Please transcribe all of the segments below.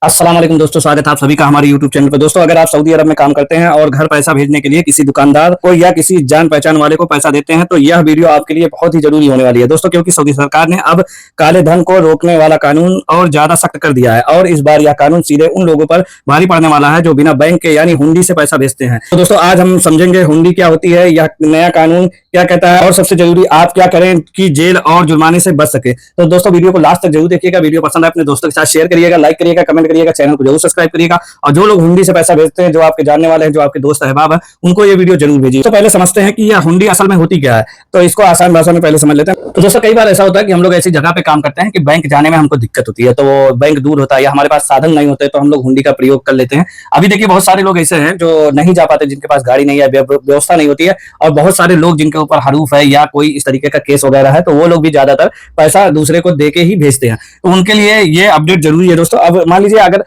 अस्सलाम वालेकुम दोस्तों, स्वागत है आप सभी का हमारे YouTube चैनल पर। दोस्तों, अगर आप सऊदी अरब में काम करते हैं और घर पैसा भेजने के लिए किसी दुकानदार को या किसी जान पहचान वाले को पैसा देते हैं तो यह वीडियो आपके लिए बहुत ही जरूरी होने वाली है दोस्तों, क्योंकि सऊदी सरकार ने अब काले धन को रोकने वाला कानून और ज्यादा सख्त कर दिया है और इस बार यह कानून सीधे उन लोगों पर भारी पड़ने वाला है जो बिना बैंक के यानी हुंडी से पैसा भेजते हैं। तो दोस्तों, आज हम समझेंगे हुंडी क्या होती है, यह नया कानून क्या कहता है और सबसे जरूरी आप क्या करें कि जेल और जुर्माने से बच सके। तो दोस्तों, वीडियो को लास्ट तक जरूर देखिएगा। वीडियो पसंद है अपने दोस्तों के साथ शेयर करिएगा, लाइक करिएगा, कमेंट करिएगा, चैनल को जरूर सब्सक्राइब करिएगा। और जो लोग हुंडी से पैसा भेजते हैं, जो आपके जानने वाले हैं, जो आपके दोस्त अहबाब है, उनको ये वीडियो जरूर भेजिए। तो पहले समझते हैं कि यह हुंडी असल में होती क्या है, तो इसको आसान भाषा में पहले समझ लेते हैं। तो दोस्तों, कई बार ऐसा होता है कि हम लोग ऐसी जगह पे काम करते हैं कि बैंक जाने में हमको दिक्कत होती है, तो वो बैंक दूर होता है या हमारे पास साधन नहीं होते, तो हम लोग हुंडी का प्रयोग कर लेते हैं। अभी देखिए, बहुत सारे लोग ऐसे हैं जो नहीं जा पाते, जिनके पास गाड़ी नहीं है, व्यवस्था नहीं होती है, और बहुत सारे लोग जिनके ऊपर हरूफ है या कोई इस तरीके का केस वगैरह है, तो वो लोग भी ज्यादातर पैसा दूसरे को दे के ही भेजते हैं। तो उनके लिए ये अपडेट जरूरी है दोस्तों। अब मान लीजिए, अगर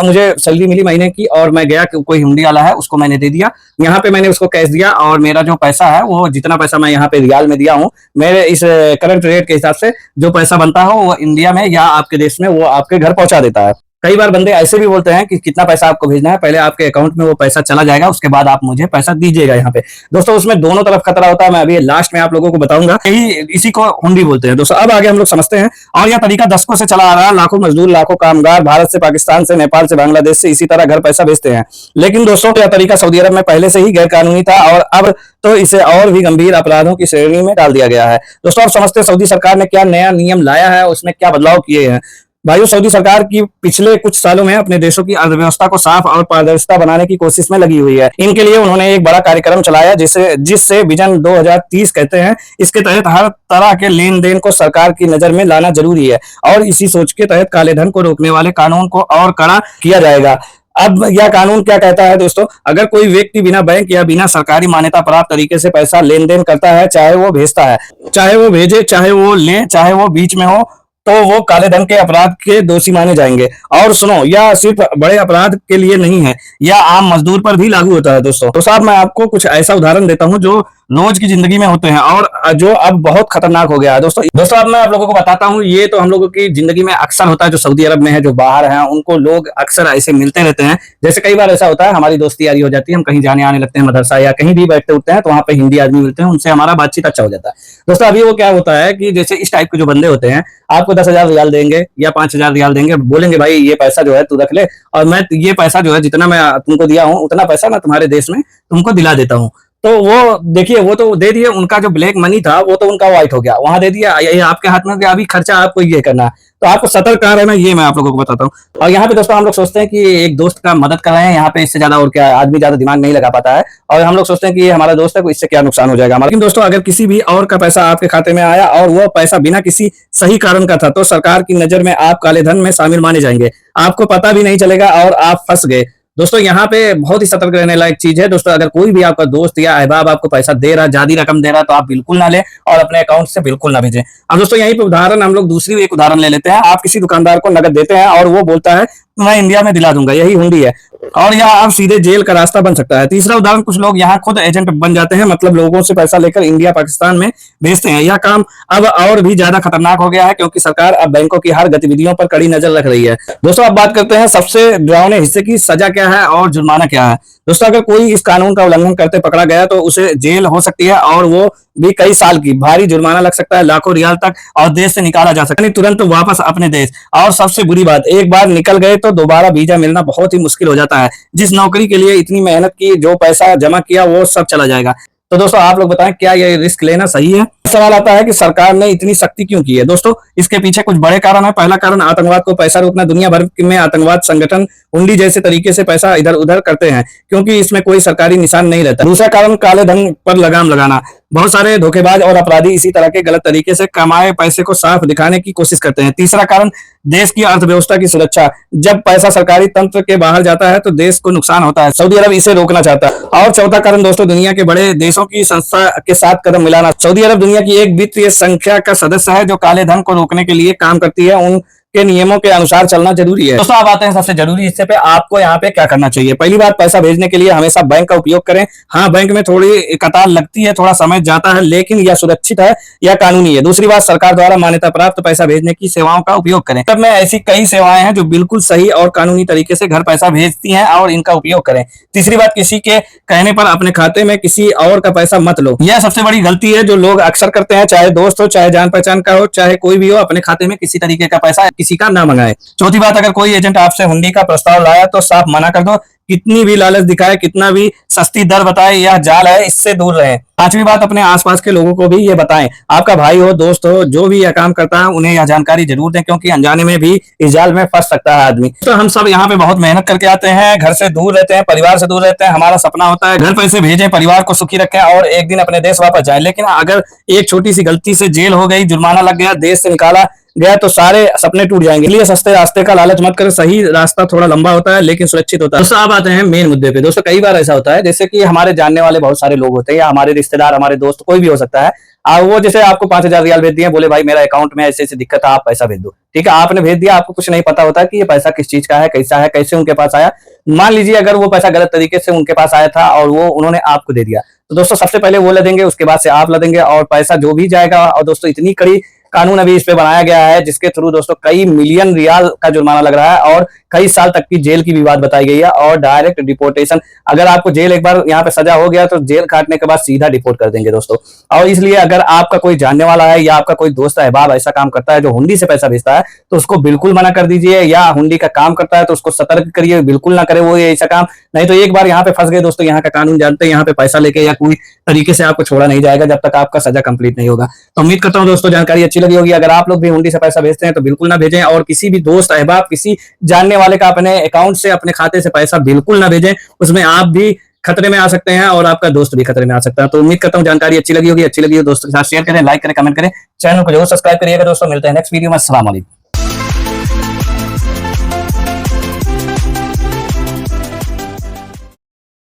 मुझे सैलरी मिली महीने की और मैं गया कि कोई हुंडी वाला है, उसको मैंने दे दिया, यहाँ पे मैंने उसको कैश दिया और मेरा जो पैसा है, वो जितना पैसा मैं यहाँ पे रियाल में दिया हूँ, मेरे इस करंट रेट के हिसाब से जो पैसा बनता है वो इंडिया में या आपके देश में वो आपके घर पहुंचा देता है। कई बार बंदे ऐसे भी बोलते हैं कि कितना पैसा आपको भेजना है, पहले आपके अकाउंट में वो पैसा चला जाएगा, उसके बाद आप मुझे पैसा दीजिएगा। यहाँ पे दोस्तों, उसमें दोनों तरफ खतरा होता है, मैं अभी लास्ट में आप लोगों को बताऊंगा। यही इसी को हुंडी बोलते हैं दोस्तों। अब आगे हम लोग समझते हैं। और यह तरीका दशकों से चला आ रहा है। लाखों मजदूर, लाखों कामगार भारत से, पाकिस्तान से, नेपाल से, बांग्लादेश से इसी तरह घर पैसा भेजते हैं। लेकिन दोस्तों, यह तरीका सऊदी अरब में पहले से ही गैर कानूनी था और अब तो इसे और भी गंभीर अपराधों की श्रेणी में डाल दिया गया है। दोस्तों, अब समझते हैं सऊदी सरकार ने क्या नया नियम लाया है, उसमें क्या बदलाव किए हैं। भाइयों, सऊदी सरकार की पिछले कुछ सालों में अपने देशों की अर्थव्यवस्था को साफ और पारदर्शिता बनाने की कोशिश में लगी हुई है। इनके लिए उन्होंने एक बड़ा कार्यक्रम चलाया जिससे विजन 2030 कहते हैं। इसके तहत हर तरह के लेन देन को सरकार की नजर में लाना जरूरी है और इसी सोच के तहत काले धन को रोकने वाले कानून को और कड़ा किया जाएगा। अब यह कानून क्या कहता है दोस्तों, अगर कोई व्यक्ति बिना बैंक या बिना सरकारी मान्यता प्राप्त तरीके से पैसा लेन देन करता है, चाहे वो भेजता है, चाहे वो भेजे, चाहे वो ले, चाहे वो बीच में हो, तो वो काले धन के अपराध के दोषी माने जाएंगे। और सुनो, यह सिर्फ बड़े अपराध के लिए नहीं है, यह आम मजदूर पर भी लागू होता है दोस्तों। तो साहब, मैं आपको कुछ ऐसा उदाहरण देता हूं जो रोज की जिंदगी में होते हैं और जो अब बहुत खतरनाक हो गया है दोस्तों। अब मैं आप लोगों को बताता हूं, ये तो हम लोगों की जिंदगी में अक्सर होता है। जो सऊदी अरब में है, जो बाहर है, उनको लोग अक्सर ऐसे मिलते रहते हैं। जैसे कई बार ऐसा होता है, हमारी दोस्ती यारी हो जाती है, हम कहीं जाने आने लगते हैं, मदरसा या कहीं भी बैठते उठते हैं, तो वहां पे हिंदी आदमी मिलते हैं, उनसे हमारा बातचीत अच्छा हो जाता है दोस्तों। अभी वो क्या होता है कि जैसे इस टाइप के जो बंदे होते हैं, आपको 10,000 रियाल देंगे या 5,000 रियाल देंगे, बोलेंगे भाई ये पैसा जो है तू रख ले, और मैं ये पैसा जो है जितना मैं तुमको दिया हूँ उतना पैसा मैं तुम्हारे देश में तुमको दिला देता हूँ। तो वो देखिए, वो तो दे दिए, उनका जो ब्लैक मनी था वो तो उनका व्हाइट हो गया, वहां दे दिया, ये आपके हाथ में, अभी खर्चा आपको ये करना है। तो आपको सतर्क कहाँ रहना, ये मैं आप लोगों को बताता हूँ। और यहाँ पे दोस्तों, हम लोग सोचते हैं कि एक दोस्त का मदद कर रहे हैं, यहाँ पे इससे ज्यादा और क्या है, आदमी ज्यादा दिमाग नहीं लगा पाता है और हम लोग सोचते हैं कि ये हमारा दोस्त है, इससे क्या नुकसान हो जाएगा हमारा। लेकिन दोस्तों, अगर किसी भी और का पैसा आपके खाते में आया और वो पैसा बिना किसी सही कारण का था, तो सरकार की नजर में आप काले धन में शामिल माने जाएंगे, आपको पता भी नहीं चलेगा और आप फंस गए। दोस्तों, यहाँ पे बहुत ही सतर्क रहने लायक चीज है दोस्तों। अगर कोई भी आपका दोस्त या अहबाब आपको पैसा दे रहा, ज्यादा रकम दे रहा, तो आप बिल्कुल ना लें और अपने अकाउंट से बिल्कुल ना भेजें। अब दोस्तों, यहीं पे उदाहरण हम लोग दूसरी एक उदाहरण ले लेते हैं। आप किसी दुकानदार को नगद देते हैं और वो बोलता है मैं इंडिया में दिला दूंगा, यही हुंडी है, और यह अब सीधे जेल का रास्ता बन सकता है। तीसरा उदाहरण, कुछ लोग यहाँ खुद एजेंट बन जाते हैं, मतलब लोगों से पैसा लेकर इंडिया, पाकिस्तान में भेजते हैं। यह काम अब और भी ज्यादा खतरनाक हो गया है, क्योंकि सरकार अब बैंकों की हर गतिविधियों पर कड़ी नजर रख रही है दोस्तों। अब बात करते हैं सबसे डरावने हिस्से की, सजा क्या है और जुर्माना क्या है दोस्तों। अगर कोई इस कानून का उल्लंघन करते पकड़ा गया तो उसे जेल हो सकती है और वो भी कई साल की, भारी जुर्माना लग सकता है, लाखों रियाल तक, और देश से निकाला जा सकता है, तुरंत वापस अपने देश। और सबसे बुरी बात, एक बार निकल गए तो दोबारा वीजा मिलना बहुत ही मुश्किल हो जाता है। जिस नौकरी के लिए इतनी मेहनत की, जो पैसा जमा किया, वो सब चला जाएगा। तो दोस्तों, आप लोग बताएं, क्या ये रिस्क लेना सही है। सवाल आता है कि सरकार ने इतनी सख्ती क्यों की है दोस्तों। इसके पीछे कुछ बड़े कारण है। पहला कारण, आतंकवाद को पैसा रोकना। दुनिया भर में आतंकवाद संगठन हुंडी जैसे तरीके से पैसा इधर उधर करते हैं, क्योंकि इसमें कोई सरकारी निशान नहीं रहता। दूसरा कारण, काले धन पर लगाम लगाना। बहुत सारे धोखेबाज और अपराधी इसी तरह के गलत तरीके से कमाए पैसे को साफ दिखाने की कोशिश करते हैं। तीसरा कारण, देश की अर्थव्यवस्था की सुरक्षा। जब पैसा सरकारी तंत्र के बाहर जाता है तो देश को नुकसान होता है, सऊदी अरब इसे रोकना चाहता है। और चौथा कारण दोस्तों, दुनिया के बड़े देशों की संस्था के साथ कदम मिलाना। सऊदी अरब दुनिया की एक वित्तीय संख्या का सदस्य है जो काले धन को रोकने के लिए काम करती है। के नियमों के अनुसार चलना जरूरी है। दोस्तों अब आते हैं सबसे जरूरी हिस्से पे, आपको यहाँ पे क्या करना चाहिए। पहली बात, पैसा भेजने के लिए हमेशा बैंक का उपयोग करें। हाँ, बैंक में थोड़ी कतार लगती है, थोड़ा समय जाता है, लेकिन यह सुरक्षित है, यह कानूनी है। दूसरी बात, सरकार द्वारा मान्यता प्राप्त पैसा भेजने की सेवाओं का उपयोग करें। तब में ऐसी कई सेवाएं हैं जो बिल्कुल सही और कानूनी तरीके से घर पैसा भेजती हैं, और इनका उपयोग करें। तीसरी बात, किसी के कहने पर अपने खाते में किसी और का पैसा मत लो। यह सबसे बड़ी गलती है जो लोग अक्सर करते हैं, चाहे दोस्त हो, चाहे जान पहचान का हो, चाहे कोई भी हो, अपने खाते में किसी तरीके का पैसा किसी का ना मंगाए। चौथी बात, अगर कोई एजेंट आपसे हुंडी का प्रस्ताव लाया तो साफ मना कर दो। कितनी भी लालच दिखाए, कितना भी सस्ती दर बताए, यह जाल है, इससे दूर रहें। पांचवी बात, अपने आसपास के लोगों को भी ये बताएं। आपका भाई हो, दोस्त हो, जो भी यह काम करता है, उन्हें यह जानकारी जरूर दें, क्योंकि अनजाने में भी इस जाल में फंस सकता है आदमी। तो हम सब यहाँ पे बहुत मेहनत करके आते हैं, घर से दूर रहते हैं, परिवार से दूर रहते हैं। हमारा सपना होता है घर पैसे भेजें, परिवार को सुखी रखें और एक दिन अपने देश वापस जाए। लेकिन अगर एक छोटी सी गलती से जेल हो गई, जुर्माना लग गया, देश से निकाला गया, तो सारे सपने टूट जाएंगे। इसलिए सस्ते रास्ते का लालच मत करें। सही रास्ता थोड़ा लंबा होता है लेकिन सुरक्षित होता है। दोस्तों अब आते हैं मेन मुद्दे पे। दोस्तों कई बार ऐसा होता है, जैसे कि हमारे जानने वाले बहुत सारे लोग होते हैं, या हमारे रिश्तेदार, हमारे दोस्त, कोई भी हो सकता है। वो जैसे आपको 5,000 रियाल भेज दिए, बोले भाई मेरा अकाउंट में ऐसे ऐसी दिक्कत है, आप पैसा भेज दो। ठीक है, आपने भेज दिया, आपको कुछ नहीं पता होता कि ये पैसा किस चीज का है, कैसा है, कैसे उनके पास आया। मान लीजिए अगर वो पैसा गलत तरीके से उनके पास आया था और वो उन्होंने आपको दे दिया, तो दोस्तों सबसे पहले वो लदेंगे, उसके बाद से आप लदेंगे, और पैसा जो भी जाएगा। और दोस्तों इतनी कड़ी कानून अभी इस पे बनाया गया है, जिसके थ्रू दोस्तों कई मिलियन रियाल का जुर्माना लग रहा है, और कई साल तक की जेल की भी बात बताई गई है, और डायरेक्ट डिपोर्टेशन। अगर आपको जेल एक बार यहाँ पे सजा हो गया तो जेल काटने के बाद सीधा डिपोर्ट कर देंगे दोस्तों। और इसलिए अगर आपका कोई जानने वाला है या आपका कोई दोस्त अहबाब ऐसा काम करता है जो हुंडी से पैसा भेजता है, तो उसको बिल्कुल मना कर दीजिए। या हुंडी का काम करता है तो उसको सतर्क करिए, बिल्कुल ना करे वो ये ऐसा काम। नहीं तो एक बार यहाँ पे फंस गए दोस्तों, यहाँ का कानून जानते हैं, यहाँ पे पैसा लेके या कोई तरीके से आपको छोड़ा नहीं जाएगा जब तक आपका सजा कंप्लीट नहीं होगा। तो उम्मीद करता हूँ दोस्तों जानकारी अच्छी लगी होगी। अगर आप लोग भी हुंडी से पैसा भेजते हैं तो बिल्कुल ना भेजें, और किसी भी दोस्त अहबाब, किसी जानने वाले का अपने अकाउंट से, अपने खाते से पैसा बिल्कुल ना भेजें। उसमें आप भी खतरे में आ सकते हैं और आपका दोस्त भी खतरे में आ सकता है। तो उम्मीद करता हूँ जानकारी अच्छी लगी होगी। अच्छी लगी हो दोस्तों के साथ शेयर करें, लाइक करें, कमेंट करें, चैनल को जरूर सब्सक्राइब करिएगा। दोस्तों मिलते हैं नेक्स्ट वीडियो में। अस्सलाम वालेकुम।